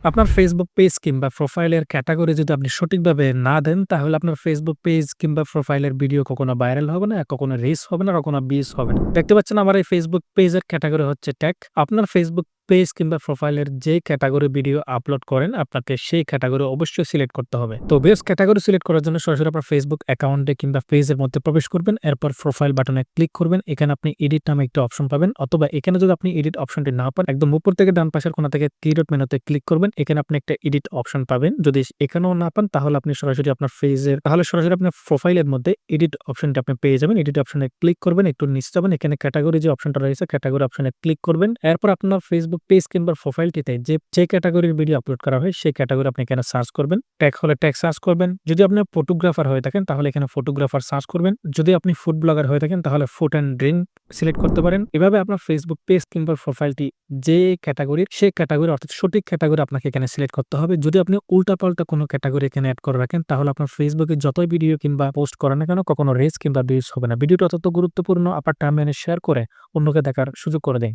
আপনার Facebook page কিংবা প্রোফাইলের ক্যাটেগরি যদি আপনি সঠিকভাবে না দেন, তাহলে আপনার Facebook পেজ কিংবা প্রোফাইলের ভিডিও কখনো ভাইরাল হবে না, কখনো রিচ হবে না, কখনো ভিউজ হবে না। দেখতে পাচ্ছেন আমার এই Facebook পেজের ক্যাটেগরি হচ্ছে টেক। আপনার Facebook পেজ কিংবা প্রোফাইলের যে ক্যাটেগরি ভিডিও আপলোড করেন, আপনাকে সেই ক্যাটেগরি অবশ্যই সিলেক্ট করতে হবে। তো বেস্ট ক্যাটেগরি সিলেক্ট করার জন্য সরাসরি আপনার Facebook অ্যাকাউন্টে কিংবা পেজের মধ্যে প্রবেশ করবেন। এরপর প্রোফাইল বাটনে ক্লিক করবেন। এখানে আপনি এডিট নামে একটা অপশন পাবেন, অথবা এখানে যদি আপনি এডিট অপশনটি না পান, একদম উপর থেকে ডান পাশের কোণা থেকে থ্রি ডট মেনুতে ক্লিক করবেন। এখানে আপনি একটা এডিট অপশন পাবেন। যদি এখানেও না পান, তাহলে আপনি সরাসরি আপনার প্রোফাইলের মধ্যে এডিট অপশনটি আপনি পেয়ে যাবেন। এডিট অপশনে ক্লিক করবেন, একটু নিচে যাবেন, এখানে ক্যাটেগরি যে অপশনটা রয়েছে ক্যাটেগরি অপশনে ক্লিক করবেন। এরপর আপনার Facebook পেজ কিংবা প্রোফাইলটিতে যে ক্যাটেগরির ভিডিও আপলোড করা হয় সেই ক্যাটেগরি আপনি এখানে সার্চ করবেন। ট্যাগ হলে ট্যাগ সার্চ করবেন। যদি আপনি ফটোগ্রাফার হয়ে থাকেন তাহলে এখানে ফটোগ্রাফার সার্চ করবেন। যদি আপনি ফুড ব্লগার হয়ে থাকেন তাহলে ফুড অ্যান্ড ড্রিঙ্ক সিলেক্ট করতে পারেন। এভাবে আপনার Facebook পেজ কিংবা প্রোফাইলটি যে ক্যাটেগরির সেই ক্যাটেগরি অর্থাৎ সঠিক ক্যাটেগরি আপনাকে এখানে সিলেক্ট করতে হবে। যদি আপনি উল্টাপাল্টা কোনো ক্যাটেগরি এখানে এড করে রাখেন, তাহলে আপনার ফেসবুকে যতই ভিডিও কিংবা পোস্ট করেন না কেন কখনো রিচ কিংবা ভিউজ হবে না। ভিডিওটা অত্যন্ত গুরুত্বপূর্ণ। আপনার টাইমলাইনে শেয়ার করে অন্যকে দেখার সুযোগ করে দেন।